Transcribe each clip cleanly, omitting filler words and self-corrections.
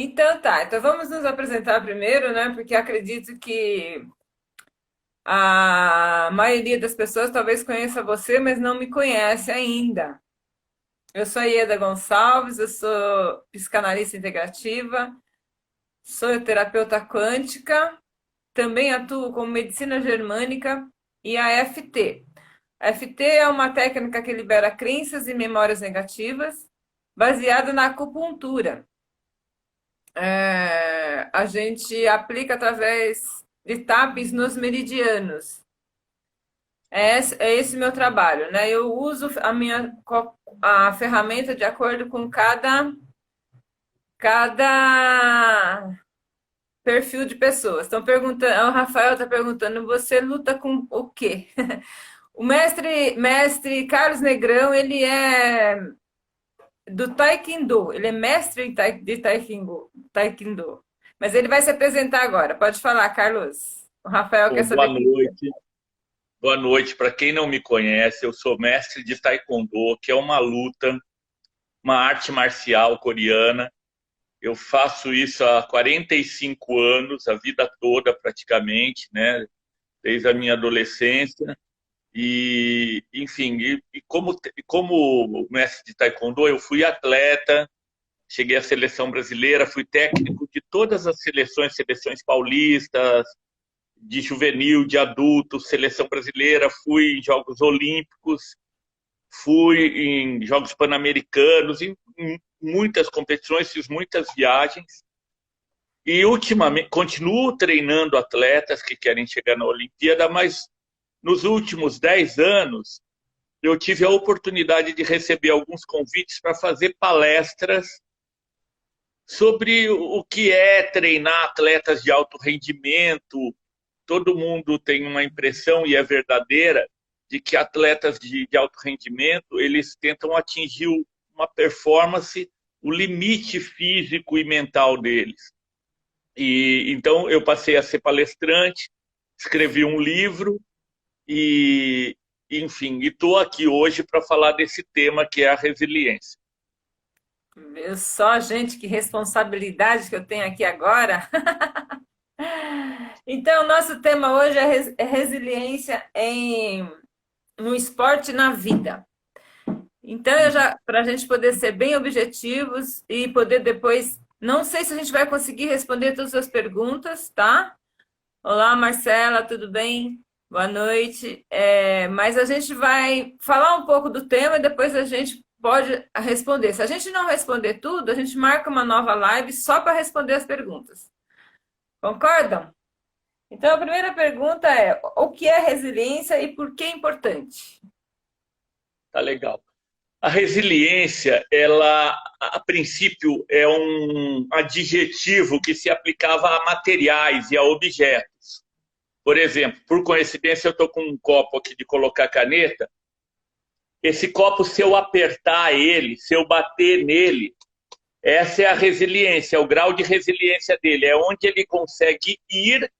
Então tá, então vamos nos apresentar primeiro, né? Porque acredito que a maioria das pessoas talvez conheça você, mas não me conhece ainda. Eu sou a Ieda Gonçalves, eu sou psicanalista integrativa, sou terapeuta quântica, também atuo com medicina germânica e a FT. A FT é uma técnica que libera crenças e memórias negativas, baseada na acupuntura. A gente aplica através de taps nos meridianos. É esse meu trabalho, né? Eu uso a ferramenta de acordo com cada perfil de pessoas. Estão perguntando, o Rafael está perguntando, você luta com o quê? O mestre Carlos Negrão, ele é do Taekwondo, ele é mestre de Taekwondo. Mas ele vai se apresentar agora. Pode falar, Carlos. O Rafael quer Bom, boa saber quem. noite. Boa noite. Para quem não me conhece, eu sou mestre de Taekwondo, que é uma luta, uma arte marcial coreana. Eu faço isso há 45 anos, a vida toda praticamente, né? Desde a minha adolescência. E, enfim, como mestre de Taekwondo, eu fui atleta, cheguei à seleção brasileira, fui técnico de todas as seleções paulistas, de juvenil, de adulto, seleção brasileira, fui em Jogos Olímpicos, fui em Jogos Pan-Americanos, em muitas competições, fiz muitas viagens. E ultimamente continuo treinando atletas que querem chegar na Olimpíada, mas nos últimos 10 anos eu tive a oportunidade de receber alguns convites para fazer palestras sobre o que é treinar atletas de alto rendimento. Todo mundo tem uma impressão, e é verdadeira, de que atletas de alto rendimento, eles tentam atingir uma performance, o limite físico e mental deles. E então eu passei a ser palestrante, escrevi um livro e, enfim, estou aqui hoje para falar desse tema que é a resiliência. Só, gente, que responsabilidade que eu tenho aqui agora. Então, o nosso tema hoje é resiliência no esporte e na vida. Então, para a gente poder ser bem objetivos e poder depois, não sei se a gente vai conseguir responder todas as perguntas, tá? Olá, Marcela, tudo bem? Boa noite. Mas a gente vai falar um pouco do tema e depois a gente pode responder. Se a gente não responder tudo, a gente marca uma nova live só para responder as perguntas. Concordam? Então, a primeira pergunta é: o que é resiliência e por que é importante? Tá legal. A resiliência, ela, a princípio, é um adjetivo que se aplicava a materiais e a objetos. Por exemplo, por coincidência, eu estou com um copo aqui de colocar caneta. Esse copo, se eu apertar ele, se eu bater nele, essa é a resiliência, é o grau de resiliência dele, é onde ele consegue ir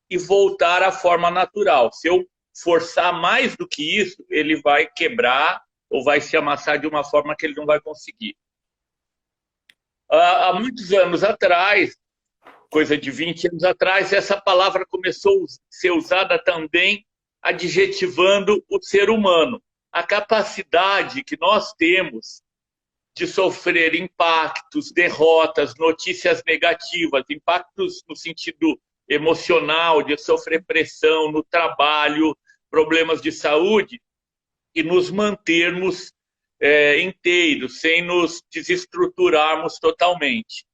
e voltar à forma natural. Se eu forçar mais do que isso, ele vai quebrar ou vai se amassar de uma forma que ele não vai conseguir. Há muitos anos atrás, coisa de 20 anos atrás, essa palavra começou a ser usada também adjetivando o ser humano. A capacidade que nós temos de sofrer impactos, derrotas, notícias negativas, impactos no sentido emocional, de sofrer pressão no trabalho, problemas de saúde, e nos mantermos inteiros, sem nos desestruturarmos totalmente.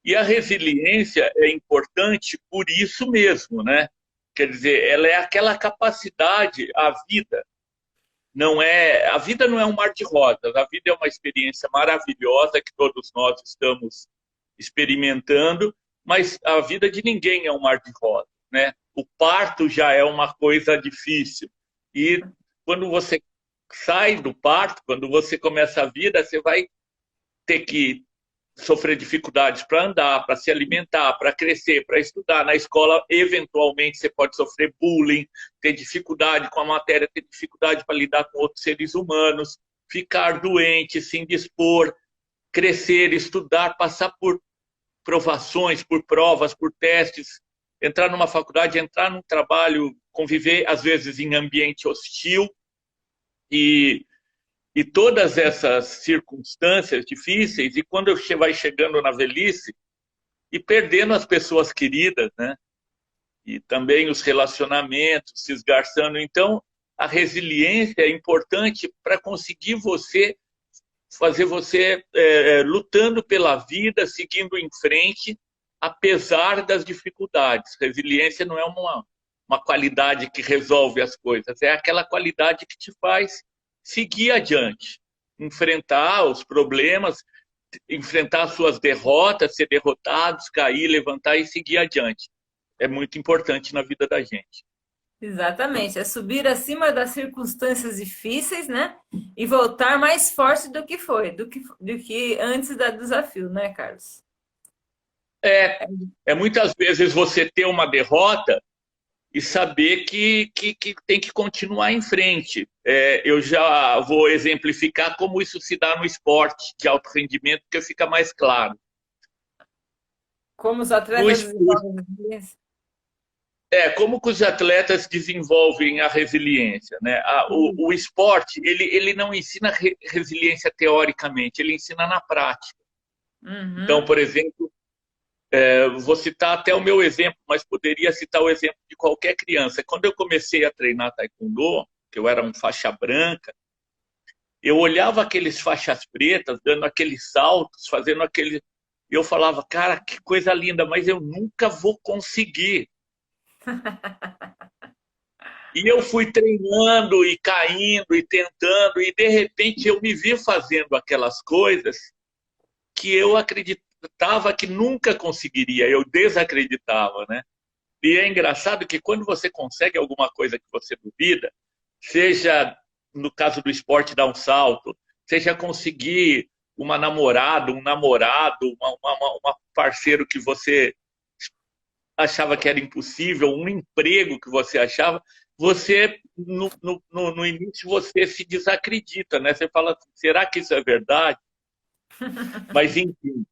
E a resiliência é importante por isso mesmo, né? Quer dizer, ela é aquela capacidade, a vida não é um mar de rosas, a vida é uma experiência maravilhosa que todos nós estamos experimentando, mas a vida de ninguém é um mar de rosas, né? O parto já é uma coisa difícil. E quando você sai do parto, quando você começa a vida, você vai ter que sofrer dificuldades para andar, para se alimentar, para crescer, para estudar. Na escola, eventualmente, você pode sofrer bullying, ter dificuldade com a matéria, ter dificuldade para lidar com outros seres humanos, ficar doente, se indispor, crescer, estudar, passar por provações, por provas, por testes, entrar numa faculdade, entrar num trabalho, conviver, às vezes, em ambiente hostil, e, e todas essas circunstâncias difíceis, e quando vai chegando na velhice, e perdendo as pessoas queridas, né? E também os relacionamentos se esgarçando. Então, a resiliência é importante para conseguir fazer você lutando pela vida, seguindo em frente, apesar das dificuldades. Resiliência não é uma qualidade que resolve as coisas, é aquela qualidade que te faz seguir adiante, enfrentar os problemas, enfrentar suas derrotas, ser derrotados, cair, levantar e seguir adiante. É muito importante na vida da gente. Exatamente, é subir acima das circunstâncias difíceis, né? E voltar mais forte do que foi, do que antes do desafio, né, Carlos? É muitas vezes você ter uma derrota e saber que tem que continuar em frente. Eu já vou exemplificar como isso se dá no esporte de alto rendimento, porque fica mais claro. Como os No atletas esporte, desenvolvem resiliência. como que os atletas desenvolvem a resiliência, né? O esporte, ele não ensina resiliência teoricamente, ele ensina na prática. Então, Uhum. por exemplo, vou citar até o meu exemplo, mas poderia citar o exemplo de qualquer criança. Quando eu comecei a treinar taekwondo, que eu era um faixa branca, eu olhava aqueles faixas pretas, dando aqueles saltos, fazendo aquele... Eu falava, cara, que coisa linda, mas eu nunca vou conseguir. E eu fui treinando e caindo e tentando, e de repente eu me vi fazendo aquelas coisas que eu acreditava que nunca conseguiria, eu desacreditava, né? E é engraçado que quando você consegue alguma coisa que você duvida, seja no caso do esporte dar um salto, seja conseguir uma namorada, um namorado, uma parceiro que você achava que era impossível, um emprego que você achava, você, no início, você se desacredita, né? Você fala, será que isso é verdade? Mas, enfim,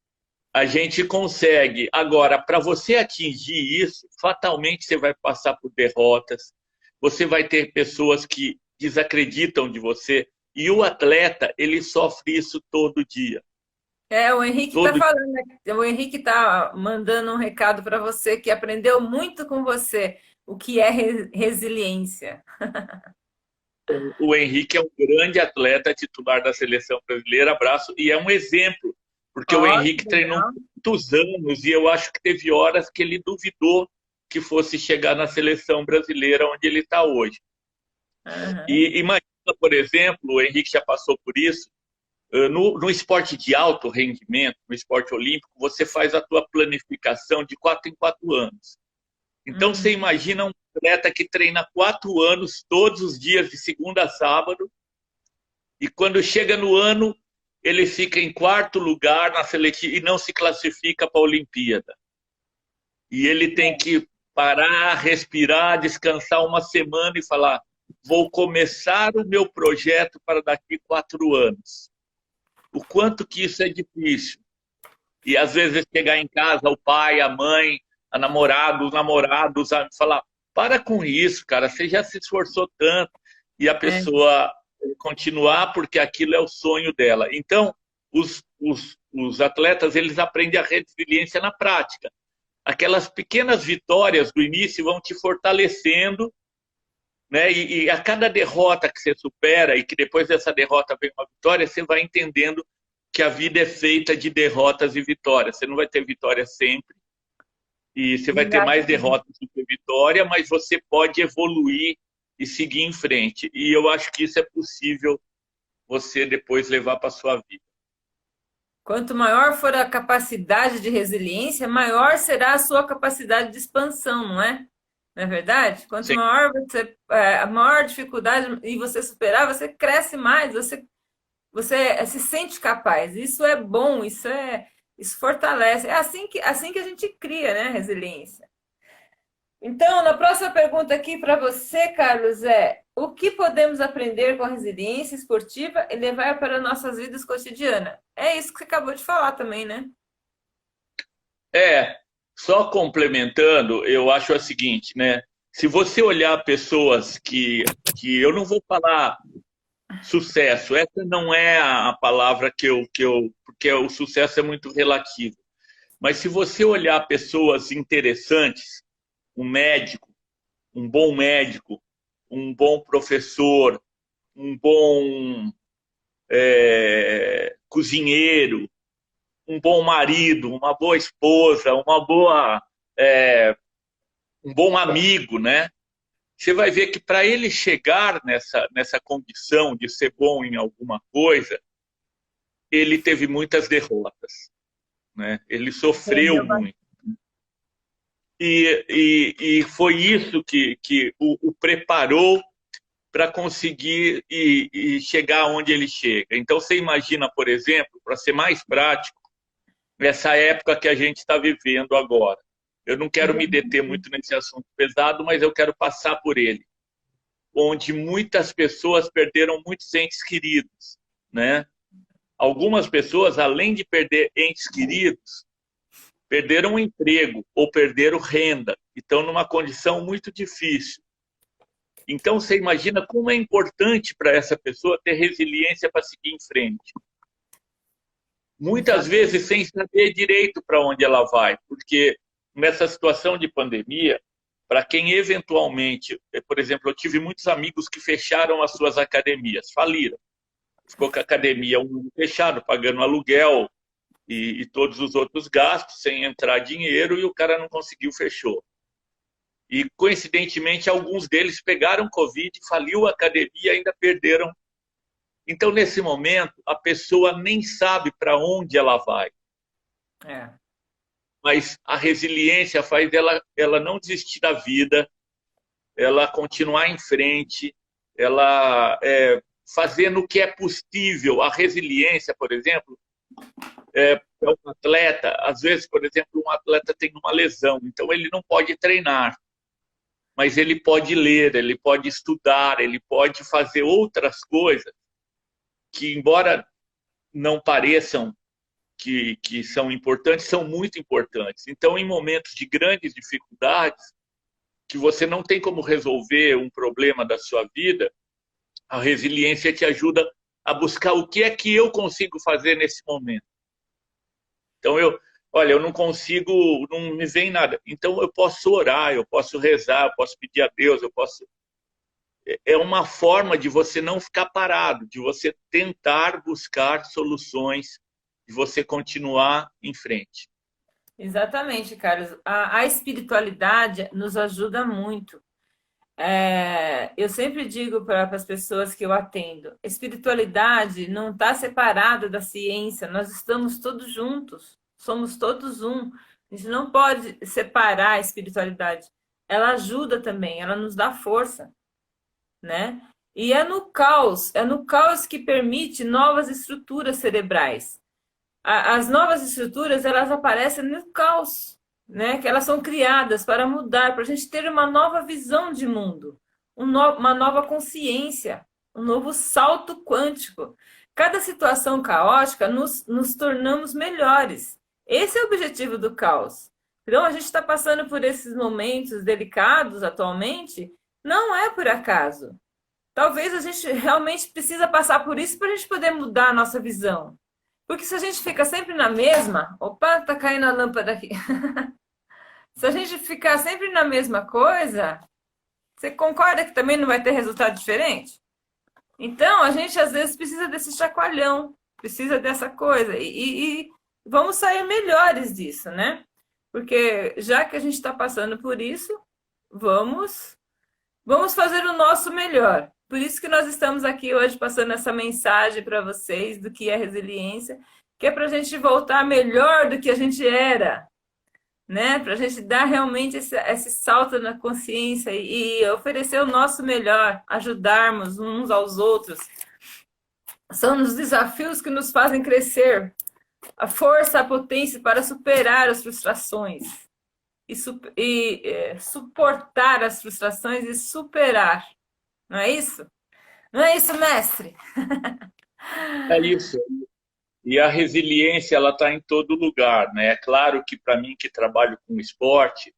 a gente consegue. Agora, para você atingir isso, fatalmente você vai passar por derrotas, você vai ter pessoas que desacreditam de você, e o atleta, ele sofre isso todo dia. O Henrique está Todo falando, né? O Henrique está mandando um recado para você que aprendeu muito com você o que é resiliência. O Henrique é um grande atleta titular da seleção brasileira, abraço, e é um exemplo, porque o Ó, que Henrique treinou legal. muitos anos e eu acho que teve horas que ele duvidou que fosse chegar na seleção brasileira onde ele está hoje. Aham. E imagina, por exemplo, o Henrique já passou por isso, no esporte de alto rendimento, no esporte olímpico, você faz a tua planificação de 4 em 4 anos. Então, você Uhum. imagina um atleta que treina 4 anos, todos os dias, de segunda a sábado, e quando chega no ano, ele fica em quarto lugar na seletiva e não se classifica para a Olimpíada. E ele tem que parar, respirar, descansar uma semana e falar: vou começar o meu projeto para daqui 4 anos. O quanto que isso é difícil. E às vezes chegar em casa, o pai, a mãe, a namorada, os namorados, falar: para com isso, cara, você já se esforçou tanto. E a É. pessoa continuar porque aquilo é o sonho dela. Então, os atletas, eles aprendem a resiliência na prática. Aquelas pequenas vitórias do início vão te fortalecendo, né? E a cada derrota que você supera e que depois dessa derrota vem uma vitória, você vai entendendo que a vida é feita de derrotas e vitórias. Você não vai ter vitória sempre, e você vai ter mais Exatamente. derrotas do que vitória, mas você pode evoluir e seguir em frente. E eu acho que isso é possível você depois levar para a sua vida. Quanto maior for a capacidade de resiliência, maior será a sua capacidade de expansão, não é? Não é verdade? Quanto Sim. maior você, a maior dificuldade e você superar, você cresce mais, você se sente capaz. Isso é bom, isso fortalece. É assim que a gente cria, né, resiliência. Então, na próxima pergunta aqui para você, Carlos, o que podemos aprender com a resiliência esportiva e levar para nossas vidas cotidianas? É isso que você acabou de falar também, né? É, só complementando, eu acho o seguinte, né? Se você olhar pessoas que eu não vou falar sucesso, essa não é a palavra porque o sucesso é muito relativo. Mas se você olhar pessoas interessantes, um médico, um bom professor, um bom cozinheiro, um bom marido, uma boa esposa, é, um bom amigo, né? Você vai ver que para ele chegar nessa condição de ser bom em alguma coisa, ele teve muitas derrotas, né? Ele sofreu Entendeu? muito. E foi isso que o preparou para conseguir e chegar onde ele chega. Então, você imagina, por exemplo, para ser mais prático, essa época que a gente está vivendo agora. Eu não quero me deter muito nesse assunto pesado, mas eu quero passar por ele, onde muitas pessoas perderam muitos entes queridos, né? Algumas pessoas, além de perder entes queridos, perderam o emprego ou perderam renda e estão numa condição muito difícil. Então, você imagina como é importante para essa pessoa ter resiliência para seguir em frente. Muitas Exato. vezes sem saber direito para onde ela vai, porque nessa situação de pandemia, para quem eventualmente, por exemplo, eu tive muitos amigos que fecharam as suas academias, faliram. Ficou com a academia um ano fechado, pagando aluguel e todos os outros gastos, sem entrar dinheiro, e o cara não conseguiu, fechou. E, coincidentemente, alguns deles pegaram Covid, faliu a academia e ainda perderam. Então, nesse momento, a pessoa nem sabe para onde ela vai. É. Mas a resiliência faz ela não desistir da vida, ela continuar em frente, ela fazendo o que é possível. A resiliência, por exemplo, é um atleta, às vezes, por exemplo, um atleta tem uma lesão, então ele não pode treinar, mas ele pode ler, ele pode estudar, ele pode fazer outras coisas que, embora não pareçam que são importantes, são muito importantes. Então, em momentos de grandes dificuldades, que você não tem como resolver um problema da sua vida, a resiliência te ajuda a buscar o que é que eu consigo fazer nesse momento. Então, olha, eu não consigo, não me vem nada. Então, eu posso orar, eu posso rezar, eu posso pedir a Deus, eu posso. É uma forma de você não ficar parado, de você tentar buscar soluções, de você continuar em frente. Exatamente, Carlos. A espiritualidade nos ajuda muito. Eu sempre digo para as pessoas que eu atendo: espiritualidade não está separada da ciência, nós estamos todos juntos, somos todos um. A gente não pode separar a espiritualidade. Ela ajuda também, ela nos dá força, né? E é no caos que permite novas estruturas cerebrais. As novas estruturas, elas aparecem no caos, né? Que elas são criadas para mudar, para a gente ter uma nova visão de mundo, uma nova consciência, um novo salto quântico. Cada situação caótica nos tornamos melhores. Esse é o objetivo do caos. Então, a gente está passando por esses momentos delicados atualmente, não é por acaso. Talvez a gente realmente precisa passar por isso para a gente poder mudar a nossa visão. Porque se a gente fica sempre na mesma, opa, tá caindo a lâmpada aqui. Se a gente ficar sempre na mesma coisa, você concorda que também não vai ter resultado diferente? Então, a gente às vezes precisa desse chacoalhão, precisa dessa coisa. E vamos sair melhores disso, né? Porque já que a gente está passando por isso, vamos fazer o nosso melhor. Por isso que nós estamos aqui hoje passando essa mensagem para vocês do que é resiliência, que é para a gente voltar melhor do que a gente era, né? Para a gente dar realmente esse salto na consciência e oferecer o nosso melhor, ajudarmos uns aos outros. São os desafios que nos fazem crescer, a força, a potência para superar as frustrações suportar as frustrações e superar. Não é isso? Não é isso, mestre? É isso. E a resiliência, ela está em todo lugar, né? É claro que para mim que trabalho com esporte,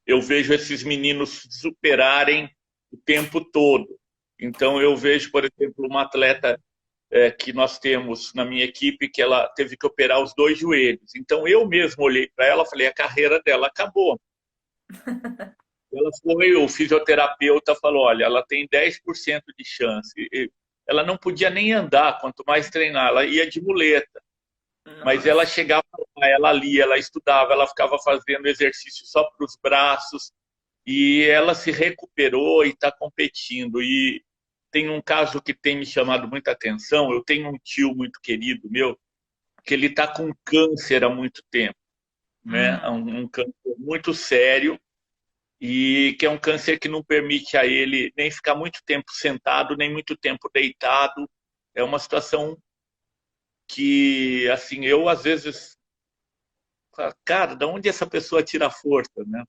eu vejo esses meninos se superarem o tempo todo. Então eu vejo, por exemplo, uma atleta que nós temos na minha equipe que ela teve que operar os dois joelhos. Então eu mesmo olhei para ela e falei, a carreira dela acabou. Ela foi, o fisioterapeuta falou, olha, ela tem 10% de chance. Ela não podia nem andar, quanto mais treinar, ela ia de muleta. Mas ela Nossa. chegava lá, ela lia, ela estudava, ela ficava fazendo exercício só para os braços, e ela se recuperou e está competindo. E tem um caso que tem me chamado muita atenção, eu tenho um tio muito querido meu, que ele está com câncer há muito tempo, né? Uhum. Um câncer muito sério, e que é um câncer que não permite a ele nem ficar muito tempo sentado, nem muito tempo deitado. É uma situação que, assim, eu às vezes falo, cara, de onde essa pessoa tira a força, né?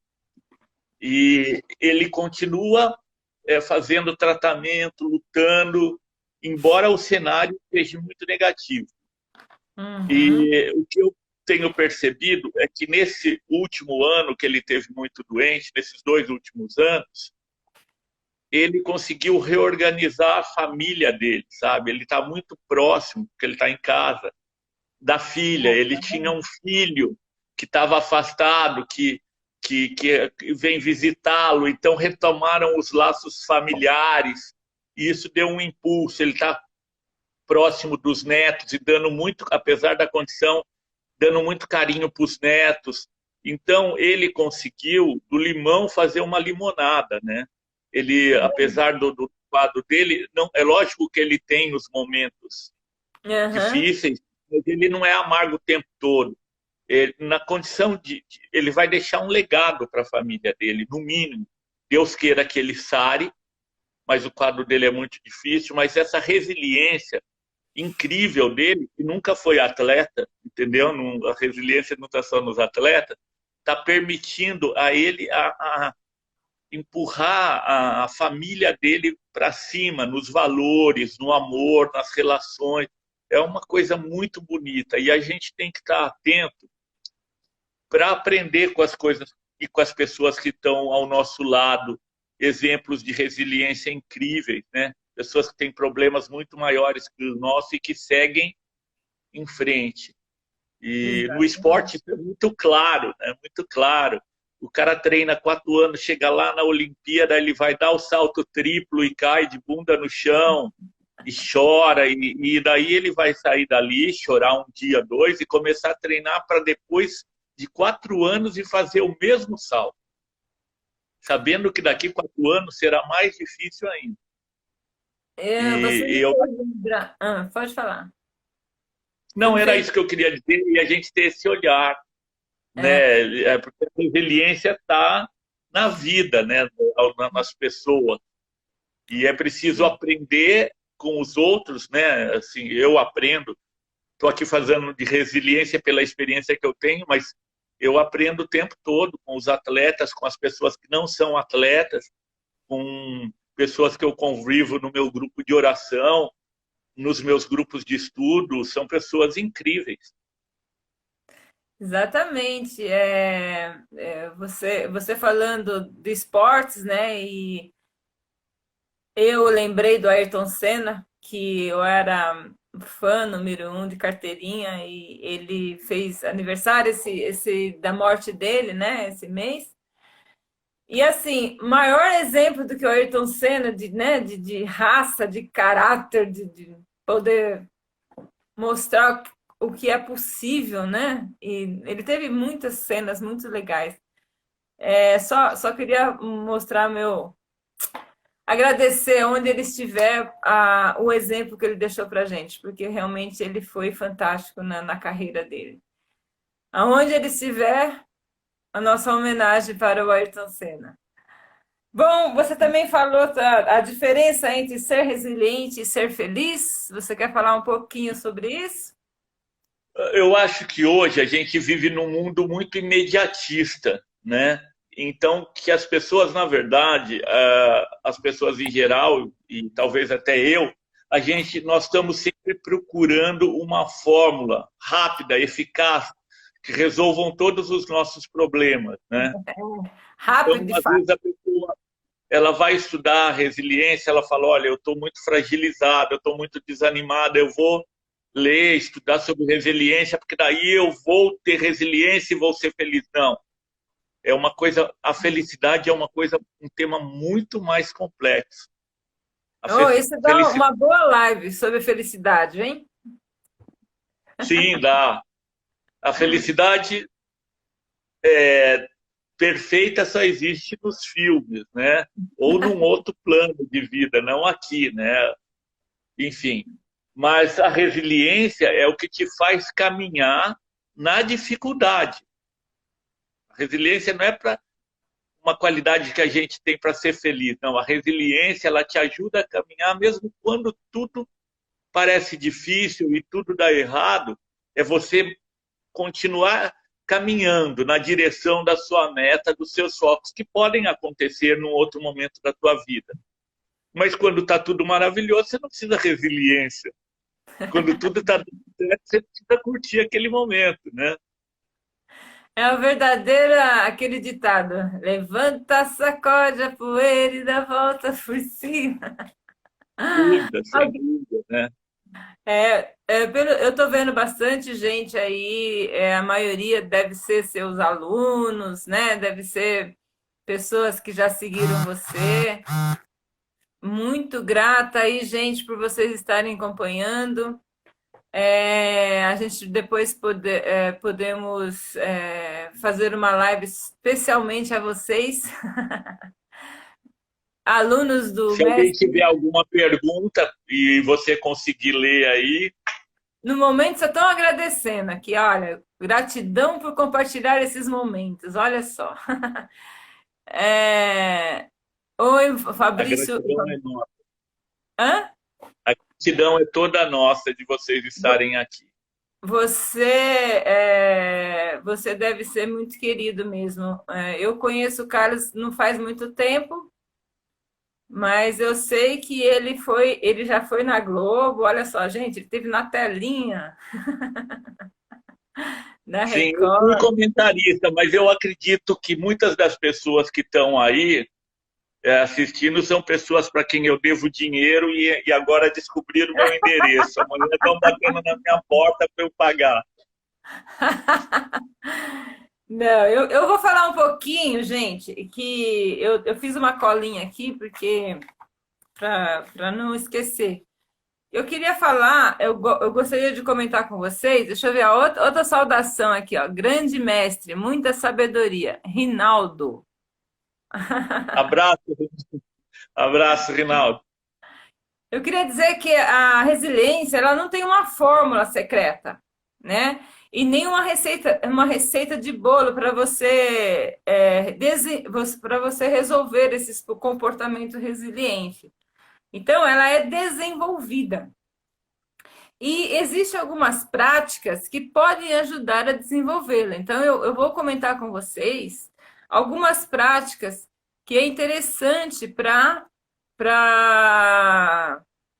E ele continua fazendo tratamento, lutando, embora o cenário seja muito negativo. Uhum. E o que eu tenho percebido é que nesse último ano que ele teve muito doente, nesses 2 últimos anos, ele conseguiu reorganizar a família dele, sabe? Ele está muito próximo, porque ele está em casa, da filha. Ele tinha um filho que estava afastado, que vem visitá-lo, então retomaram os laços familiares, e isso deu um impulso. Ele está próximo dos netos e dando muito, apesar da condição, dando muito carinho para os netos. Então, ele conseguiu, do limão, fazer uma limonada, né? Ele, apesar do quadro dele, não, é lógico que ele tem os momentos Uhum. difíceis, mas ele não é amargo o tempo todo. Ele, na condição ele vai deixar um legado para a família dele, no mínimo. Deus queira que ele sare, mas o quadro dele é muito difícil, mas essa resiliência incrível dele, que nunca foi atleta, entendeu? A resiliência não está só nos atletas, está permitindo a ele a empurrar a família dele para cima, nos valores, no amor, nas relações. É uma coisa muito bonita e a gente tem que estar atento para aprender com as coisas e com as pessoas que estão ao nosso lado, exemplos de resiliência incríveis, né? Pessoas que têm problemas muito maiores que os nossos e que seguem em frente. E no esporte Exatamente. isso é muito claro, né? Muito claro. O cara treina 4 anos, chega lá na Olimpíada, ele vai dar o salto triplo e cai de bunda no chão e chora, e daí ele vai sair dali, chorar um dia, dois, e começar a treinar para depois de 4 anos e fazer o mesmo salto, sabendo que daqui 4 anos será mais difícil ainda. É, você E me eu fez lembrar. Ah, pode falar. Você não me era fez. isso que eu queria dizer, e a gente ter esse olhar, É, né? Porque a resiliência está na vida, né? Nas pessoas. E é preciso aprender com os outros, né? Assim, eu aprendo. Estou aqui fazendo de resiliência pela experiência que eu tenho, mas eu aprendo o tempo todo com os atletas, com as pessoas que não são atletas, com pessoas que eu convivo no meu grupo de oração, nos meus grupos de estudo, são pessoas incríveis. exatamente. Você falando de esportes, né? E eu lembrei do Ayrton Senna, que eu era fã número um de carteirinha, e ele fez aniversário da morte dele, né? Esse mês. E assim, maior exemplo do que o Ayrton Senna de, né, de raça, de caráter, de poder mostrar o que é possível, né? E ele teve muitas cenas muito legais. Só queria mostrar agradecer onde ele estiver o exemplo que ele deixou para gente, porque realmente ele foi fantástico na carreira dele. Aonde ele estiver, a nossa homenagem para o Ayrton Senna. Bom, você também falou a diferença entre ser resiliente e ser feliz. Você quer falar um pouquinho sobre isso? Eu acho que hoje a gente vive num mundo muito imediatista, né? Então, que as pessoas, na verdade, as pessoas em geral, e talvez até eu, nós estamos sempre procurando uma fórmula rápida, eficaz, que resolvam todos os nossos problemas, né? Rápido Então, e às fácil. vezes a pessoa ela vai estudar resiliência, ela fala, olha, eu estou muito fragilizada, eu estou muito desanimada, eu vou ler, estudar sobre resiliência, porque daí eu vou ter resiliência e vou ser feliz. Não, é uma coisa, a felicidade é uma coisa, um tema muito mais complexo. A Oh, isso dá felicidade, uma boa live sobre felicidade, hein? sim, dá. A felicidade perfeita só existe nos filmes, né? Ou num outro plano de vida, não aqui, né? Enfim. Mas a resiliência é o que te faz caminhar na dificuldade. A resiliência não é para uma qualidade que a gente tem para ser feliz, não. A resiliência ela te ajuda a caminhar mesmo quando tudo parece difícil e tudo dá errado. É você continuar caminhando na direção da sua meta, dos seus focos, que podem acontecer num outro momento da tua vida. Mas quando está tudo maravilhoso, você não precisa resiliência. Quando tudo está dando certo, você precisa curtir aquele momento, né? É a verdadeira, aquele ditado: levanta, sacode a poeira e dá volta por cima. Dúvida, sem dúvida, né? Eu estou vendo bastante gente aí, a maioria deve ser seus alunos, né? Deve ser pessoas que já seguiram você. Muito grata aí, gente, por vocês estarem acompanhando. A gente depois podemos fazer uma live especialmente a vocês, alunos do Se alguém mestre. tiver alguma pergunta e você conseguir ler aí, No momento, só estão agradecendo aqui, olha, gratidão por compartilhar esses momentos, olha só. É, Oi, a Fabrício. gratidão é nossa. Hã? A gratidão é toda nossa de vocês estarem aqui. Você deve ser muito querido mesmo. Eu conheço o Carlos não faz muito tempo, mas eu sei que ele já foi na Globo. Olha só, gente, ele teve na telinha, na Sim, eu fui Record. comentarista, mas eu acredito que muitas das pessoas que estão aí assistindo são pessoas para quem eu devo dinheiro e agora descobriram o meu endereço. Amanhã estão batendo na minha porta para eu pagar. Não, eu vou falar um pouquinho, gente, que eu fiz uma colinha aqui, porque para não esquecer. Eu queria falar, eu gostaria de comentar com vocês, deixa eu ver, a outra saudação aqui, ó. Grande mestre, muita sabedoria, Rinaldo. Abraço, abraço, Rinaldo. Eu queria dizer que a resiliência, ela não tem uma fórmula secreta, né? E nem uma receita de bolo para para você resolver esse comportamento resiliente. Então, ela é desenvolvida. E existem algumas práticas que podem ajudar a desenvolvê-la. Então, eu vou comentar com vocês algumas práticas que é interessante para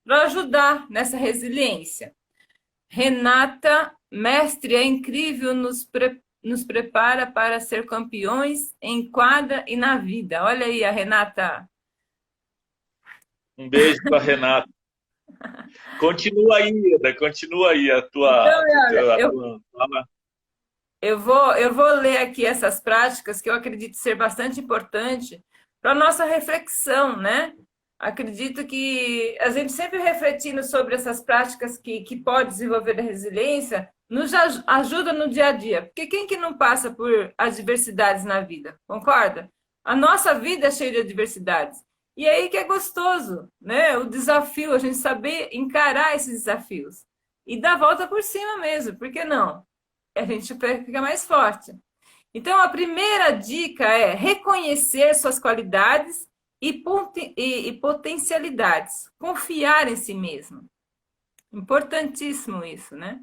ajudar nessa resiliência. Renata, mestre, é incrível, nos prepara para ser campeões em quadra e na vida. Olha aí a Renata. Um beijo para Renata. Continua aí, Ida, continua aí a Então, tua, olha, a tua fala. eu vou ler aqui essas práticas que eu acredito ser bastante importante para a nossa reflexão, né? Acredito que a gente sempre refletindo sobre essas práticas que pode desenvolver a resiliência nos ajuda no dia a dia. Porque quem que não passa por adversidades na vida? Concorda? A nossa vida é cheia de adversidades. E é aí que é gostoso, né? O desafio, a gente saber encarar esses desafios. E dar a volta por cima mesmo, por que não? A gente fica mais forte. Então, a primeira dica é reconhecer suas qualidades e potencialidades. Confiar em si mesmo. Importantíssimo isso, né?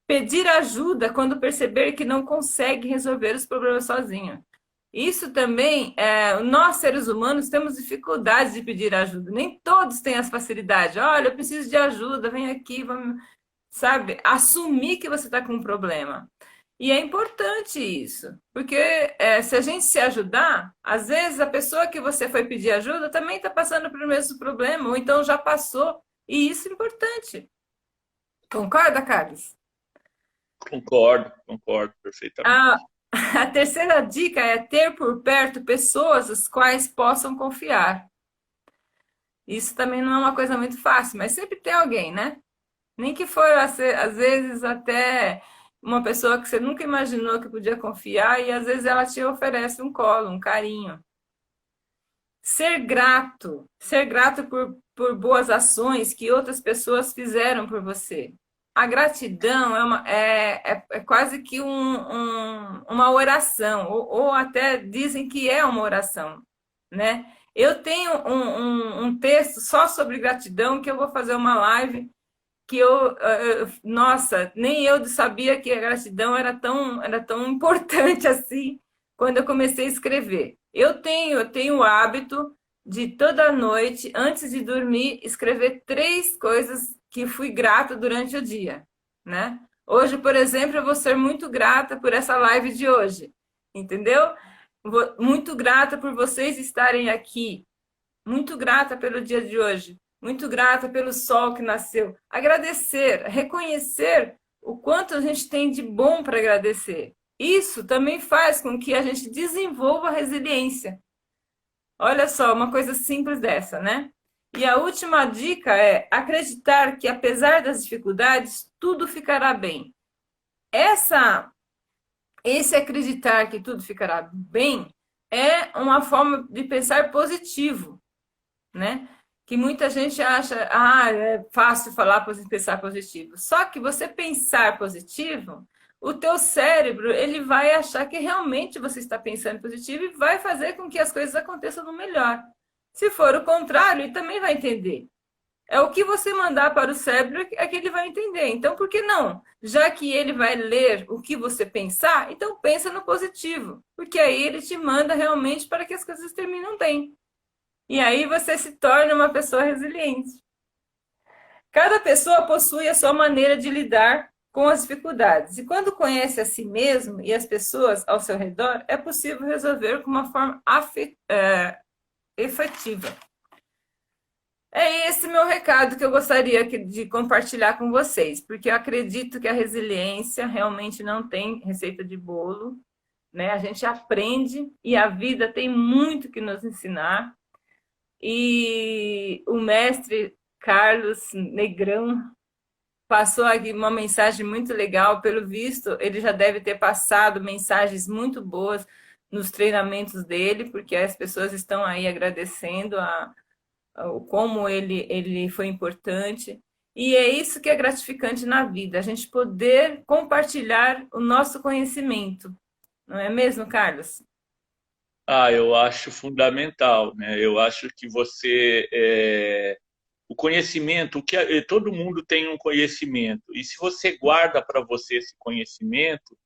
Pedir ajuda quando perceber que não consegue resolver os problemas sozinho. Isso também, nós seres humanos temos dificuldades de pedir ajuda. Nem todos têm as facilidades. Olha, eu preciso de ajuda, vem aqui, vamos, sabe? Assumir que você está com um problema. E é importante isso, porque se a gente se ajudar, às vezes a pessoa que você foi pedir ajuda também está passando pelo mesmo problema, ou então já passou, e isso é importante. Concorda, Carlos? Concordo, concordo A, perfeitamente. a terceira dica é ter por perto pessoas as quais possam confiar. Isso também não é uma coisa muito fácil, mas sempre tem alguém, né? Nem que for, às vezes, até uma pessoa que você nunca imaginou que podia confiar, e às vezes ela te oferece um colo, um carinho. Ser grato por boas ações que outras pessoas fizeram por você. A gratidão é quase que uma oração, ou até dizem que é uma oração, né? Eu tenho um texto só sobre gratidão que eu vou fazer uma live que nossa, nem eu sabia que a gratidão era tão importante assim quando eu comecei a escrever. Eu tenho o hábito de toda noite, antes de dormir, escrever 3 coisas que fui grata durante o dia, né? Hoje, por exemplo, eu vou ser muito grata por essa live de hoje, entendeu? Muito grata por vocês estarem aqui, muito grata pelo dia de hoje. Muito grata pelo sol que nasceu. Agradecer, reconhecer o quanto a gente tem de bom para agradecer. Isso também faz com que a gente desenvolva a resiliência. Olha só, uma coisa simples dessa, né? E a última dica é acreditar que, apesar das dificuldades, tudo ficará bem. Essa, esse acreditar que tudo ficará bem é uma forma de pensar positivo, né? Que muita gente acha, é fácil falar, pensar positivo. Só que você pensar positivo, o teu cérebro, ele vai achar que realmente você está pensando positivo e vai fazer com que as coisas aconteçam no melhor. Se for o contrário, ele também vai entender. É o que você mandar para o cérebro é que ele vai entender. Então, por que não? Já que ele vai ler o que você pensar, então pensa no positivo, porque aí ele te manda realmente para que as coisas terminam bem. E aí você se torna uma pessoa resiliente. Cada pessoa possui a sua maneira de lidar com as dificuldades. E quando conhece a si mesmo e as pessoas ao seu redor, é possível resolver com uma forma efetiva. É esse meu recado que eu gostaria de compartilhar com vocês, porque eu acredito que a resiliência realmente não tem receita de bolo, né? A gente aprende e a vida tem muito que nos ensinar. E o mestre Carlos Negrão passou aqui uma mensagem muito legal. Pelo visto, ele já deve ter passado mensagens muito boas nos treinamentos dele, porque as pessoas estão aí agradecendo como ele foi importante. E é isso que é gratificante na vida, a gente poder compartilhar o nosso conhecimento. Não é mesmo, Carlos? Ah, eu acho fundamental, né? Eu acho que o conhecimento, todo mundo tem um conhecimento, e se você guarda para você esse conhecimento,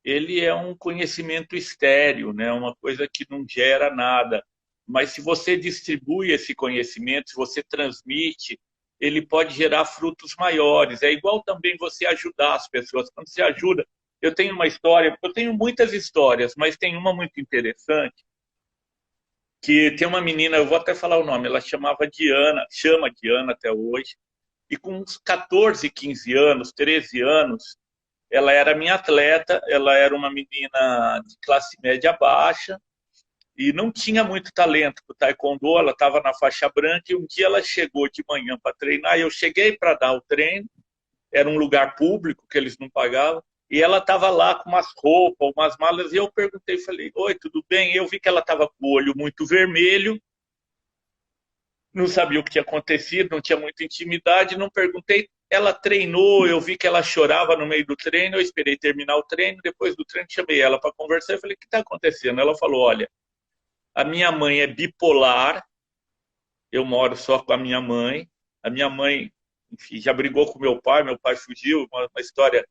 ele é um conhecimento estéril, né? Uma coisa que não gera nada. Mas se você distribui esse conhecimento, se você transmite, ele pode gerar frutos maiores. É igual também você ajudar as pessoas. Quando você ajuda, eu tenho uma história, eu tenho muitas histórias, mas tem uma muito interessante, que tem uma menina, eu vou até falar o nome, ela chamava Diana, chama Diana até hoje, e com uns 14, 15 anos, 13 anos, ela era minha atleta, ela era uma menina de classe média baixa e não tinha muito talento para o taekwondo, ela estava na faixa branca e um dia ela chegou de manhã para treinar, eu cheguei para dar o treino, era um lugar público que eles não pagavam, e ela estava lá com umas roupas, umas malas, e eu perguntei, falei, oi, tudo bem? E eu vi que ela estava com o olho muito vermelho, não sabia o que tinha acontecido, não tinha muita intimidade, não perguntei. Ela treinou, eu vi que ela chorava no meio do treino, eu esperei terminar o treino, depois do treino chamei ela para conversar e falei, o que está acontecendo? Ela falou, olha, a minha mãe é bipolar, eu moro só com a minha mãe, enfim, já brigou com meu pai fugiu, uma história.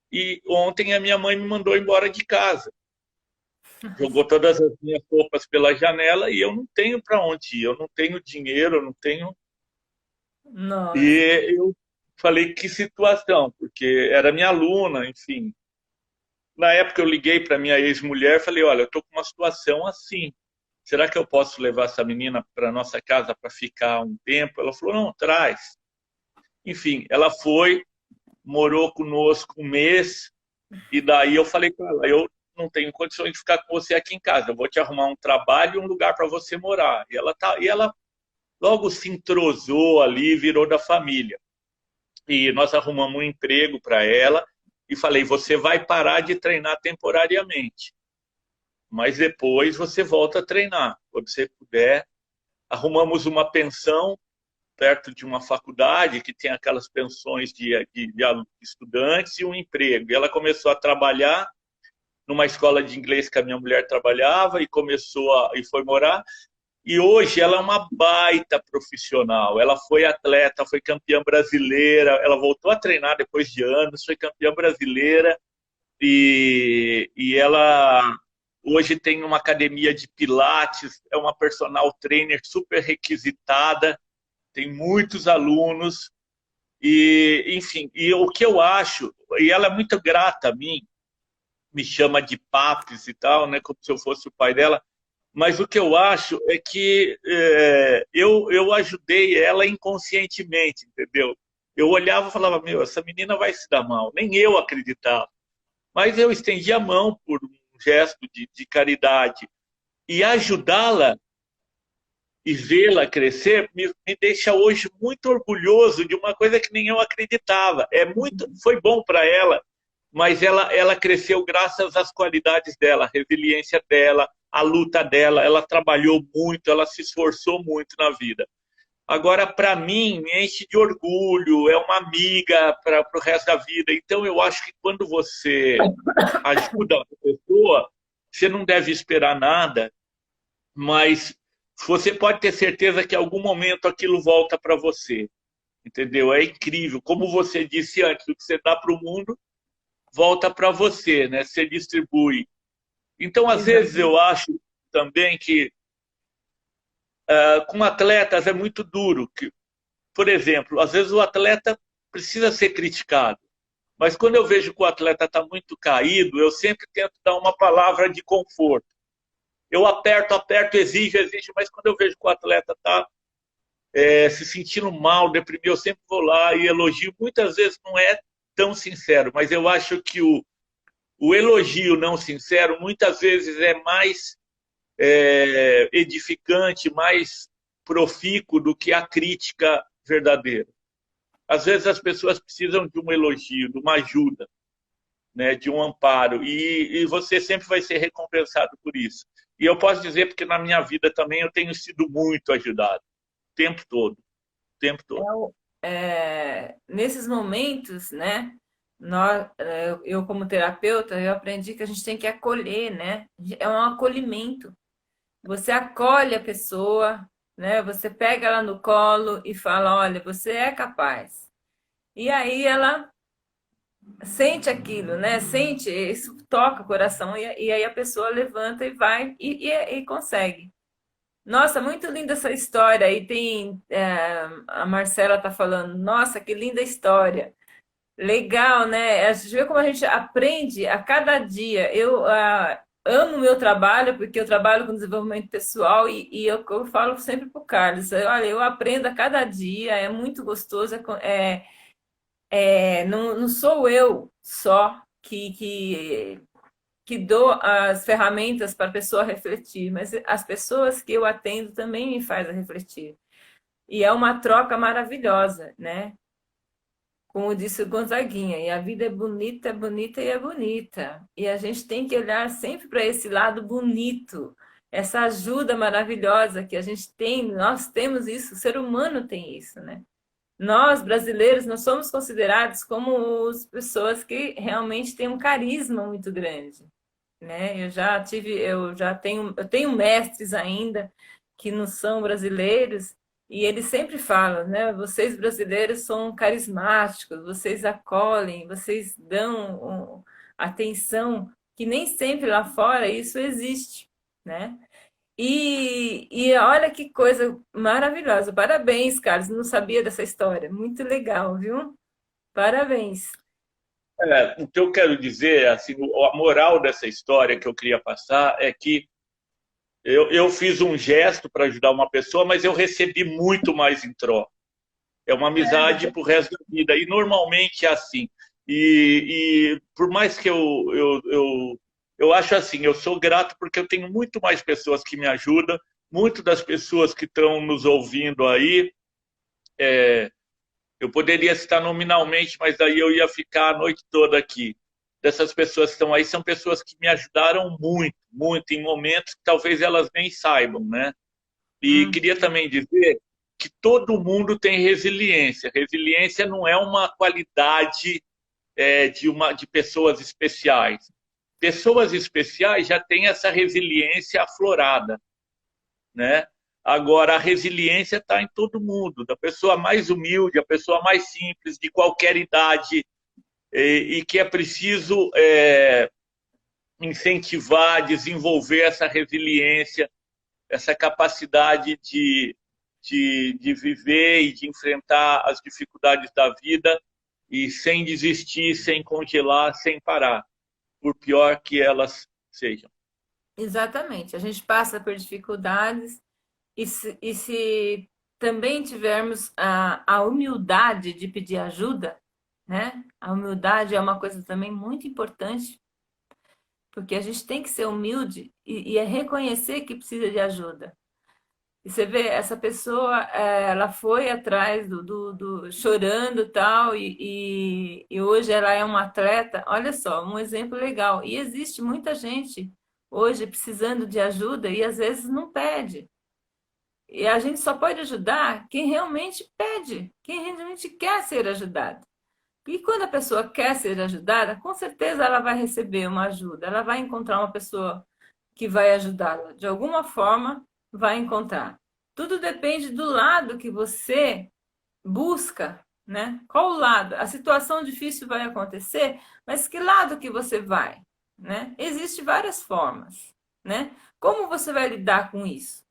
E ontem a minha mãe me mandou embora de casa. jogou todas as minhas roupas pela janela e eu não tenho para onde ir, eu não tenho dinheiro, eu não tenho. Nossa. E eu falei, que situação, porque era minha aluna, enfim. Na época eu liguei para minha ex-mulher e falei, olha, eu estou com uma situação assim. Será que eu posso levar essa menina para nossa casa para ficar um tempo? Ela falou, não, traz. Enfim, ela foi, morou conosco um mês, e daí eu falei com ela, eu não tenho condições de ficar com você aqui em casa, eu vou te arrumar um trabalho e um lugar para você morar. E ela logo se entrosou ali, virou da família. E nós arrumamos um emprego para ela e falei, você vai parar de treinar temporariamente, mas depois você volta a treinar, quando você puder. Arrumamos uma pensão perto de uma faculdade que tem aquelas pensões de estudantes e um emprego. E ela começou a trabalhar numa escola de inglês que a minha mulher trabalhava e foi morar. E hoje ela é uma baita profissional. Ela foi atleta, foi campeã brasileira. Ela voltou a treinar depois de anos, foi campeã brasileira. E ela hoje tem uma academia de pilates, é uma personal trainer super requisitada, tem muitos alunos. E, enfim, e o que eu acho, e ela é muito grata a mim, me chama de papis e tal, né, como se eu fosse o pai dela, mas o que eu acho é que eu ajudei ela inconscientemente, entendeu? Eu olhava e falava, meu, essa menina vai se dar mal. Nem eu acreditava. Mas eu estendi a mão por um gesto de caridade. E ajudá-la e vê-la crescer me deixa hoje muito orgulhoso de uma coisa que nem eu acreditava. Foi bom para ela, mas ela cresceu graças às qualidades dela, a resiliência dela, a luta dela. Ela trabalhou muito, ela se esforçou muito na vida. Agora, para mim, me enche de orgulho, é uma amiga para o resto da vida. Então, eu acho que quando você ajuda a pessoa, você não deve esperar nada, mas você pode ter certeza que em algum momento aquilo volta para você. Entendeu? É incrível. Como você disse antes, o que você dá para o mundo volta para você, né? Você distribui. Então, às vezes, Exato. eu acho também que com atletas é muito duro. Por exemplo, às vezes o atleta precisa ser criticado, mas quando eu vejo que o atleta está muito caído, eu sempre tento dar uma palavra de conforto. Eu aperto, aperto, exijo, exijo, mas quando eu vejo que o atleta está se sentindo mal, deprimido, eu sempre vou lá e elogio. Muitas vezes não é tão sincero, mas eu acho que o elogio não sincero muitas vezes é mais edificante, mais profícuo do que a crítica verdadeira. Às vezes as pessoas precisam de um elogio, de uma ajuda, né, de um amparo, e você sempre vai ser recompensado por isso. E eu posso dizer porque na minha vida também eu tenho sido muito ajudado, o tempo todo, o tempo todo. Nesses momentos, né? Eu como terapeuta, eu aprendi que a gente tem que acolher, né? É um acolhimento. Você acolhe a pessoa, né? Você pega ela no colo e fala, olha, você é capaz. E aí ela sente aquilo, né? Sente, isso toca o coração e aí a pessoa levanta e vai e consegue. Nossa, muito linda essa história. E tem a Marcela tá falando, nossa, que linda história. Legal, né? A gente vê como a gente aprende a cada dia. Eu amo o meu trabalho, porque eu trabalho com desenvolvimento pessoal e eu falo sempre para o Carlos, olha, eu aprendo a cada dia, é muito gostoso, não sou eu só que dou as ferramentas para a pessoa refletir, mas as pessoas que eu atendo também me fazem refletir. E é uma troca maravilhosa, né? Como disse o Gonzaguinha, e a vida é bonita, bonita e é bonita. E a gente tem que olhar sempre para esse lado bonito, essa ajuda maravilhosa que a gente tem, nós temos isso, o ser humano tem isso, né? Nós, brasileiros, nós somos considerados como as pessoas que realmente têm um carisma muito grande, né? Eu tenho mestres ainda que não são brasileiros e eles sempre falam, né? Vocês brasileiros são carismáticos, vocês acolhem, vocês dão atenção que nem sempre lá fora isso existe, né? E olha que coisa maravilhosa. Parabéns, Carlos. Não sabia dessa história. Muito legal, viu? Parabéns. O que eu quero dizer, assim, a moral dessa história que eu queria passar é que eu fiz um gesto para ajudar uma pessoa, mas eu recebi muito mais em troca. É uma amizade pro resto da vida. E normalmente é assim. E por mais que eu acho assim, eu sou grato porque eu tenho muito mais pessoas que me ajudam, muito das pessoas que estão nos ouvindo aí. Eu poderia citar nominalmente, mas daí eu ia ficar a noite toda aqui. Dessas pessoas que estão aí, são pessoas que me ajudaram muito, muito, em momentos que talvez elas nem saibam, né? E Hum, queria também dizer que todo mundo tem resiliência. Resiliência não é uma qualidade de pessoas especiais. Pessoas especiais já têm essa resiliência aflorada, né? Agora, a resiliência está em todo mundo, da pessoa mais humilde, a pessoa mais simples, de qualquer idade, e que é preciso incentivar, desenvolver essa resiliência, essa capacidade de viver e de enfrentar as dificuldades da vida e sem desistir, sem congelar, sem parar, por pior que elas sejam. exatamente. A gente passa por dificuldades e se também tivermos a humildade de pedir ajuda, né? A humildade é uma coisa também muito importante, porque a gente tem que ser humilde e é reconhecer que precisa de ajuda. E você vê, essa pessoa, ela foi atrás chorando e tal, e hoje ela é uma atleta. Olha só, um exemplo legal. E existe muita gente hoje precisando de ajuda e às vezes não pede. E a gente só pode ajudar quem realmente pede, quem realmente quer ser ajudado. E quando a pessoa quer ser ajudada, com certeza ela vai receber uma ajuda, ela vai encontrar uma pessoa que vai ajudá-la. De alguma forma, vai encontrar. Tudo depende do lado que você busca, né? Qual o lado? A situação difícil vai acontecer, mas que lado que você vai, né? Existem várias formas, né? Como você vai lidar com isso?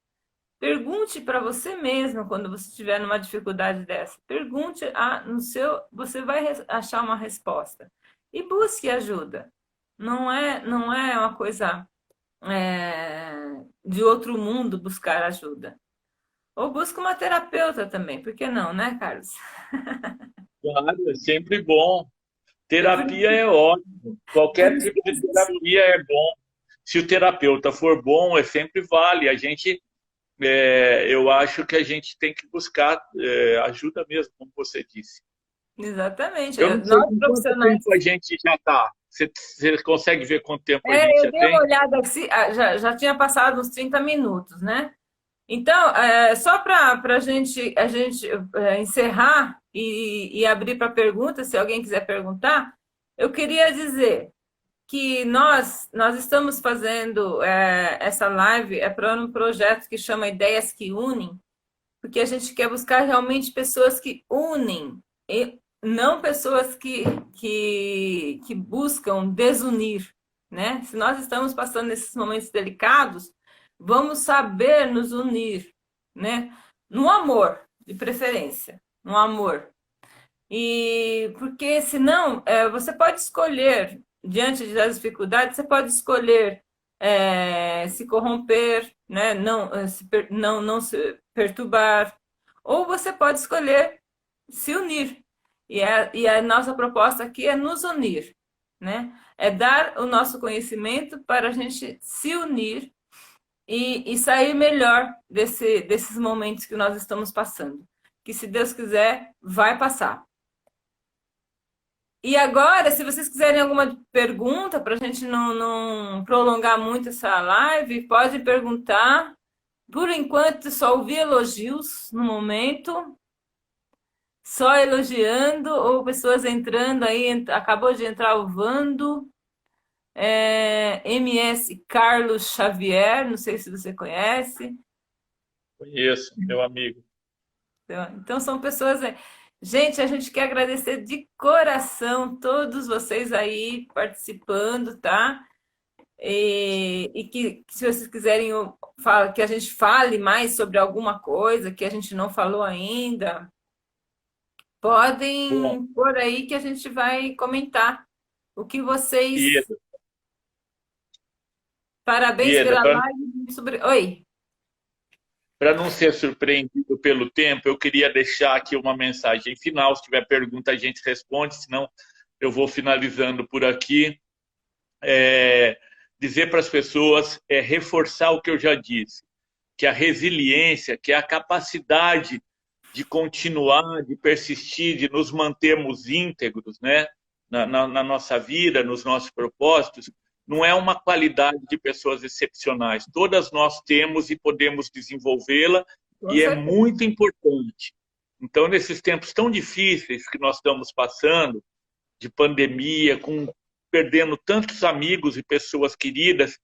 Pergunte para você mesmo quando você estiver numa dificuldade dessa. Pergunte no seu, você vai achar uma resposta e busque ajuda. Não é uma coisa de outro mundo buscar ajuda. Ou busque uma terapeuta também, por que não, né, Carlos? Claro, é sempre bom. É por, Terapia é ótimo. por Qualquer isso tipo que de existe. terapia é bom. Se o terapeuta for bom, sempre vale. Eu acho que a gente tem que buscar ajuda mesmo, como você disse. Exatamente. Eu não sei Nós com quanto profissionais. tempo a gente já está. Você consegue ver quanto tempo a gente Eu já dei uma tem? olhada, já tinha passado uns 30 minutos, né? Então, só para a gente encerrar e abrir para perguntas, se alguém quiser perguntar, eu queria dizer que nós estamos fazendo essa live para um projeto que chama Ideias que Unem, porque a gente quer buscar realmente pessoas que unem, e não pessoas que buscam desunir, né? Se nós estamos passando esses momentos delicados, vamos saber nos unir, né? No amor, de preferência, no amor. E porque senão você pode escolher, diante das dificuldades, você pode escolher se corromper, né? Não, não se perturbar, ou você pode escolher se unir. E a nossa proposta aqui é nos unir, né? É dar o nosso conhecimento para a gente se unir e sair melhor desses momentos que nós estamos passando. Que se Deus quiser, vai passar. E agora, se vocês quiserem alguma pergunta, para a gente não prolongar muito essa live, pode perguntar. Por enquanto, só ouvi elogios no momento, só elogiando, ou pessoas entrando aí. Acabou de entrar o Vando, MS Carlos Xavier, não sei se você conhece. Conheço, meu amigo. Então, são pessoas. Gente, a gente quer agradecer de coração todos vocês aí participando, tá? e que se vocês quiserem que a gente fale mais sobre alguma coisa que a gente não falou ainda, Bom, podem pôr aí que a gente vai comentar o que vocês. Ieda, Parabéns Ieda, pela live sobre. Oi. para não ser surpreendido pelo tempo, eu queria deixar aqui uma mensagem final. Se tiver pergunta, a gente responde, senão eu vou finalizando por aqui. É, dizer para as pessoas, reforçar o que eu já disse, que a resiliência, que é a capacidade de continuar, de persistir, de nos mantermos íntegros, né, na nossa vida, nos nossos propósitos, não é uma qualidade de pessoas excepcionais. Todas nós temos e podemos desenvolvê-la Com e é certeza. muito importante. Então, nesses tempos tão difíceis que nós estamos passando, de pandemia, perdendo tantos amigos e pessoas queridas,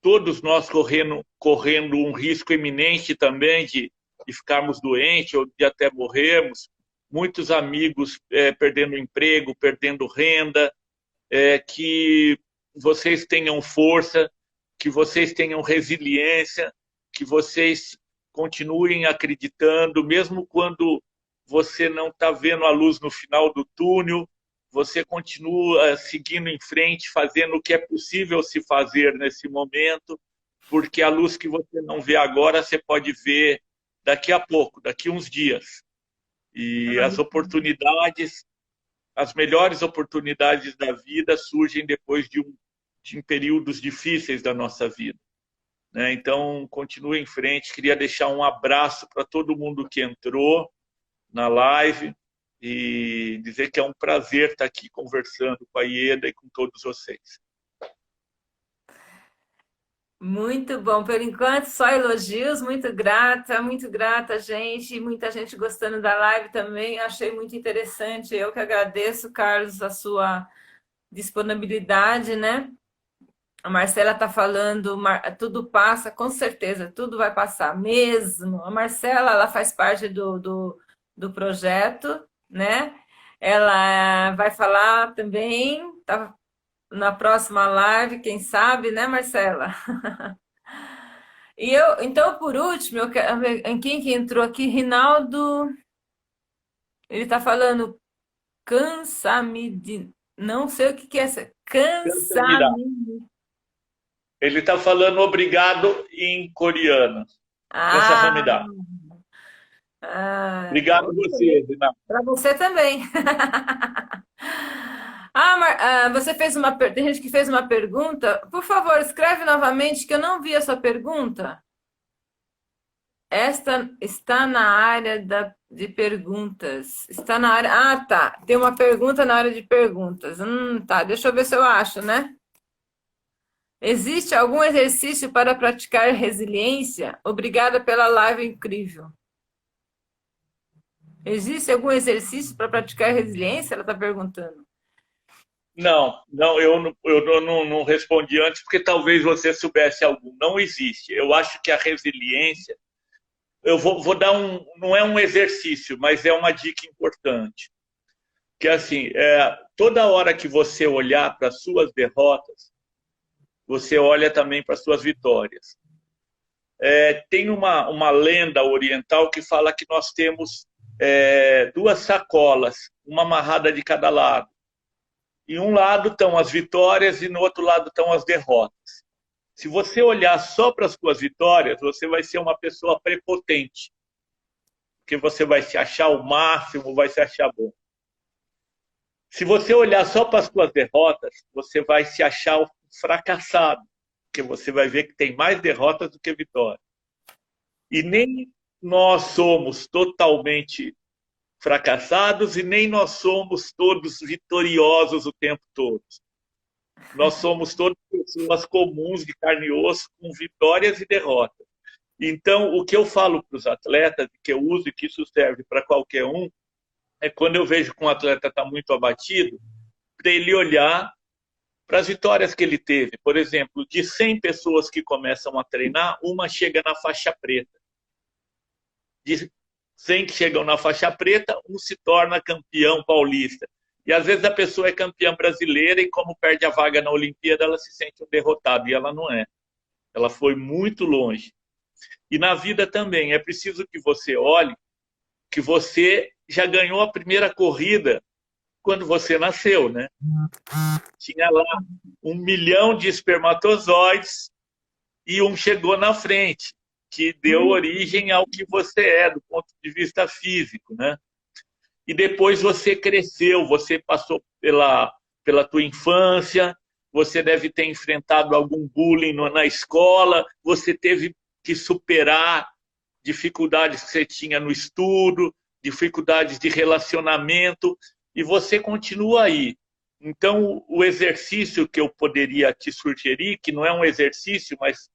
todos nós correndo um risco iminente também de ficarmos doentes ou de até morrermos, muitos amigos perdendo emprego, perdendo renda, que vocês tenham força, que vocês tenham resiliência, que vocês continuem acreditando, mesmo quando você não está vendo a luz no final do túnel, você continua seguindo em frente, fazendo o que é possível se fazer nesse momento, porque a luz que você não vê agora, você pode ver daqui a pouco, daqui a uns dias. E as oportunidades, as melhores oportunidades da vida surgem depois de períodos difíceis da nossa vida, né? Então, continue em frente. Queria deixar um abraço para todo mundo que entrou na live e dizer que é um prazer estar aqui conversando com a Ieda e com todos vocês. Muito bom. Por enquanto, só elogios. Muito grata, gente. Muita gente gostando da live também. Achei muito interessante. Eu que agradeço, Carlos, a sua disponibilidade, né? A Marcela está falando, tudo passa, com certeza, tudo vai passar mesmo. A Marcela, ela faz parte do projeto, né? Ela vai falar também, tá na próxima live, quem sabe, né, Marcela? E eu, então, por último, eu quero ver em quem que entrou aqui, Rinaldo, ele está falando cansa-me de, não sei o que que é essa, cansa-me. Ele está falando obrigado em coreano. Ah, Kamsahamnida. ah, Obrigado a você, Renato. para você também. Você fez tem gente que fez uma pergunta. Por favor, escreve novamente que eu não vi a sua pergunta. Esta está na área de perguntas. Está na área. Ah, tá. Tem uma pergunta na área de perguntas. Tá. Deixa eu ver se eu acho, né? Existe algum exercício para praticar resiliência? Obrigada pela live incrível. Existe algum exercício para praticar resiliência? Ela está perguntando. Não, eu não respondi antes porque talvez você soubesse algum. Não existe. Eu acho que a resiliência, vou dar não é um exercício, mas é uma dica importante. Que assim, toda hora que você olhar para as suas derrotas, você olha também para as suas vitórias. Tem uma lenda oriental que fala que nós temos duas sacolas, uma amarrada de cada lado. Em um lado estão as vitórias e no outro lado estão as derrotas. Se você olhar só para as suas vitórias, você vai ser uma pessoa prepotente, porque você vai se achar o máximo, vai se achar bom. Se você olhar só para as suas derrotas, você vai se achar um fracassado, porque você vai ver que tem mais derrotas do que vitórias. E nem nós somos totalmente fracassados e nem nós somos todos vitoriosos o tempo todo. Nós somos todas pessoas comuns, de carne e osso, com vitórias e derrotas. Então, o que eu falo para os atletas, que eu uso e que isso serve para qualquer um, é quando eu vejo que um atleta está muito abatido, para ele olhar para as vitórias que ele teve. Por exemplo, de 100 pessoas que começam a treinar, uma chega na faixa preta. De 100 que chegam na faixa preta, um se torna campeão paulista. E às vezes a pessoa é campeã brasileira e como perde a vaga na Olimpíada, ela se sente um derrotado, e ela não é. Ela foi muito longe. E na vida também, é preciso que você olhe que você já ganhou a primeira corrida quando você nasceu, né? Tinha lá 1 milhão de espermatozoides e um chegou na frente, que deu origem ao que você é, do ponto de vista físico, né? E depois você cresceu, você passou pela tua infância, você deve ter enfrentado algum bullying na escola, você teve que superar dificuldades que você tinha no estudo, dificuldades de relacionamento, e você continua aí. Então, o exercício que eu poderia te sugerir, que não é um exercício, mas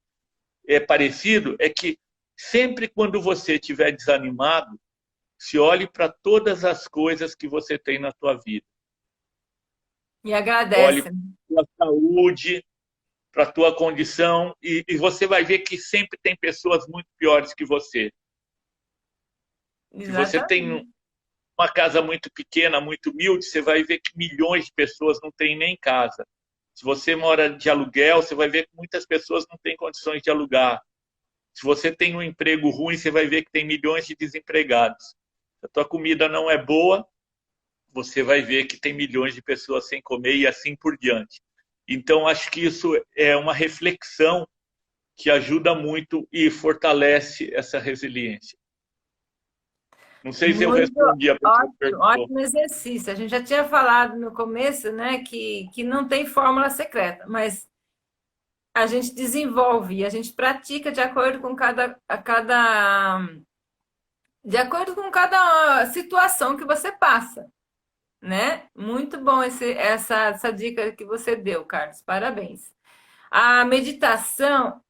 é parecido, é que sempre quando você estiver desanimado, se olhe para todas as coisas que você tem na tua vida. E Olhe agradece. para a tua saúde, para a tua condição, e você vai ver que sempre tem pessoas muito piores que você. Se você tem Exatamente. uma casa muito pequena, muito humilde, você vai ver que milhões de pessoas não têm nem casa. Se você mora de aluguel, você vai ver que muitas pessoas não têm condições de alugar. Se você tem um emprego ruim, você vai ver que tem milhões de desempregados. Se a tua comida não é boa, você vai ver que tem milhões de pessoas sem comer e assim por diante. Então, acho que isso é uma reflexão que ajuda muito e fortalece essa resiliência. Não sei se eu Muito respondi a pessoa que ótimo, perguntou. ótimo exercício. A gente já tinha falado no começo, né, que não tem fórmula secreta, mas a gente desenvolve e a gente pratica de acordo com de acordo com cada situação que você passa, né? Muito bom essa dica que você deu, Carlos. Parabéns. A meditação,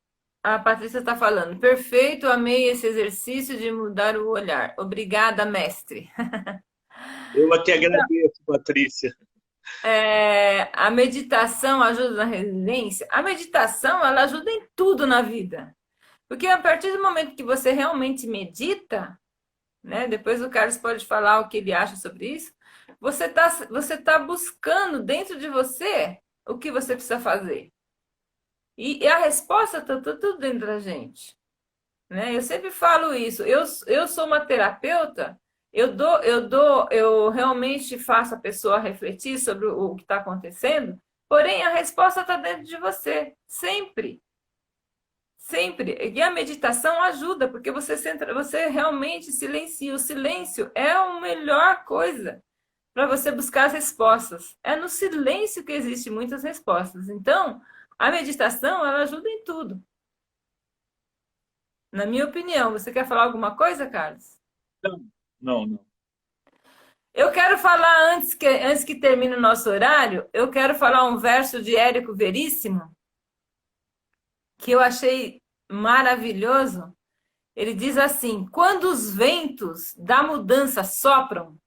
a Patrícia está falando, perfeito, amei esse exercício de mudar o olhar. Obrigada, mestre. Eu aqui agradeço, Patrícia. A meditação ajuda na resiliência? A meditação, ela ajuda em tudo na vida. Porque a partir do momento que você realmente medita, né? Depois o Carlos pode falar o que ele acha sobre isso. Você tá buscando dentro de você o que você precisa fazer. E a resposta está tudo dentro da gente. Né? Eu sempre falo isso. Eu sou uma terapeuta, eu realmente faço a pessoa refletir sobre o que está acontecendo, porém a resposta está dentro de você, sempre. Sempre. E a meditação ajuda, porque você realmente silencia. O silêncio é a melhor coisa para você buscar as respostas. É no silêncio que existem muitas respostas. Então, a meditação, ela ajuda em tudo. Na minha opinião. Você quer falar alguma coisa, Carlos? Não, não, não. Eu quero falar antes que termine o nosso horário, eu quero falar um verso de Érico Veríssimo que eu achei maravilhoso. Ele diz assim: quando os ventos da mudança sopram,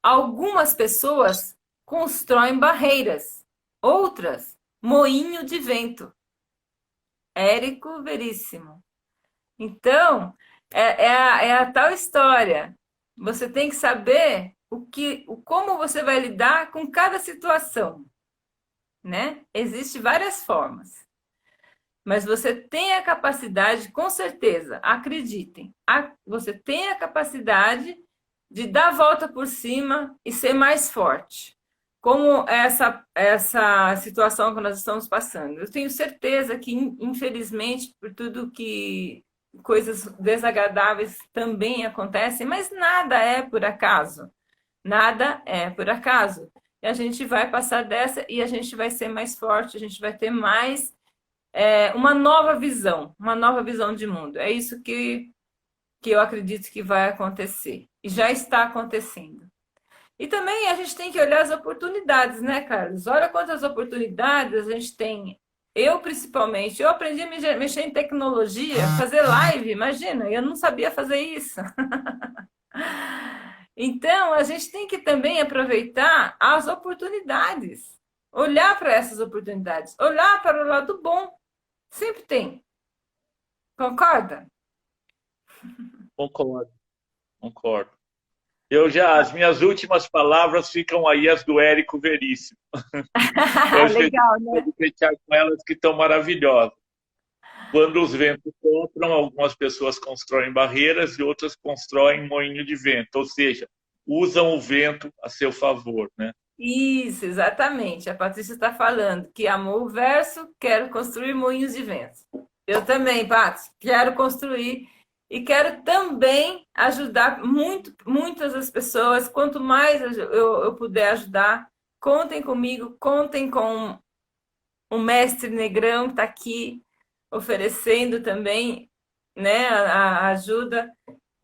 algumas pessoas constroem barreiras, outras, moinho de vento. Érico Veríssimo. Então, é a tal história. Você tem que saber como você vai lidar com cada situação, né? Existem várias formas. Mas você tem a capacidade, com certeza, acreditem, você tem a capacidade de dar a volta por cima e ser mais forte. Como essa situação que nós estamos passando. Eu tenho certeza que, infelizmente, por tudo que coisas desagradáveis também acontecem, mas nada é por acaso. Nada é por acaso. E a gente vai passar dessa e a gente vai ser mais forte, a gente vai ter mais uma nova visão de mundo. É isso que eu acredito que vai acontecer. E já está acontecendo. E também a gente tem que olhar as oportunidades, né, Carlos? Olha quantas oportunidades a gente tem. Eu, principalmente, eu aprendi a mexer em tecnologia, fazer live, imagina, eu não sabia fazer isso. Então, a gente tem que também aproveitar as oportunidades, olhar para essas oportunidades, olhar para o lado bom. Sempre tem. Concorda? Concordo, concordo. As minhas últimas palavras ficam aí, as do Érico Veríssimo. Eu acho que a gente Legal, né? pode fechar com elas que estão maravilhosas. Quando os ventos sopram, algumas pessoas constroem barreiras e outras constroem moinho de vento, ou seja, usam o vento a seu favor, né? Isso, exatamente. A Patrícia está falando que amou o verso, quero construir moinhos de vento. Eu também, Patrícia, quero construir e quero também ajudar muitas das pessoas. Quanto mais eu puder ajudar, contem comigo, contem com o mestre Negrão que está aqui oferecendo também, né, a ajuda.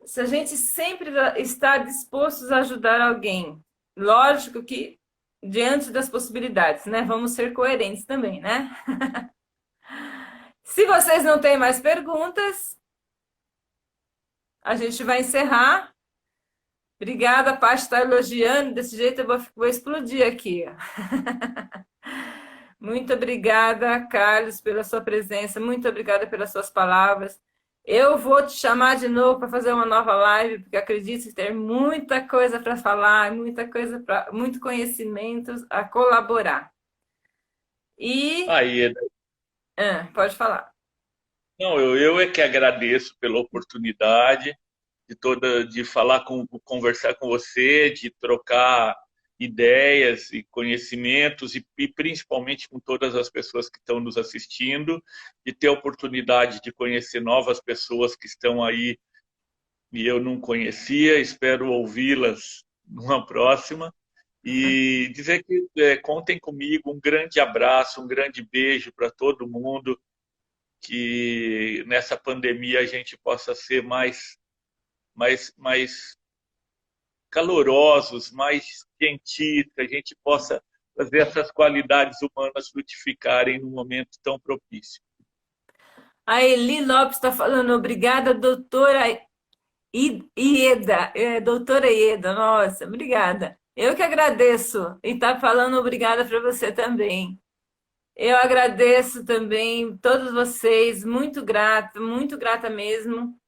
Se a gente sempre está disposto a ajudar alguém, lógico que diante das possibilidades, né? Vamos ser coerentes também, né? Se vocês não têm mais perguntas, a gente vai encerrar. Obrigada, a Paty está elogiando. Desse jeito eu vou explodir aqui. Muito obrigada, Carlos, pela sua presença. Muito obrigada pelas suas palavras. Eu vou te chamar de novo para fazer uma nova live, porque acredito ter muita coisa para falar, muito conhecimento a colaborar. E Aí, pode falar. não, eu é que agradeço pela oportunidade de falar conversar com você, de trocar ideias e conhecimentos e principalmente com todas as pessoas que estão nos assistindo, de ter a oportunidade de conhecer novas pessoas que estão aí e eu não conhecia, espero ouvi-las numa próxima. E dizer que contem comigo, um grande abraço, um grande beijo para todo mundo, que nessa pandemia a gente possa ser mais calorosos, mais gentis, que a gente possa fazer essas qualidades humanas frutificarem num momento tão propício. A Eli Lopes está falando, obrigada, doutora Ieda. Doutora Ieda, nossa, obrigada. Eu que agradeço. E está falando obrigada para você também. Eu agradeço também todos vocês, muito grata mesmo.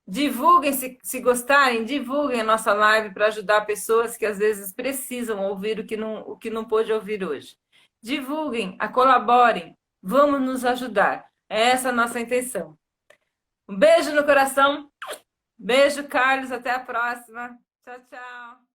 Divulguem, se gostarem, divulguem a nossa live para ajudar pessoas que às vezes precisam ouvir o que não pôde ouvir hoje. Divulguem, colaborem, vamos nos ajudar. É essa a nossa intenção. Um beijo no coração. Beijo, Carlos. Até a próxima. Tchau, tchau.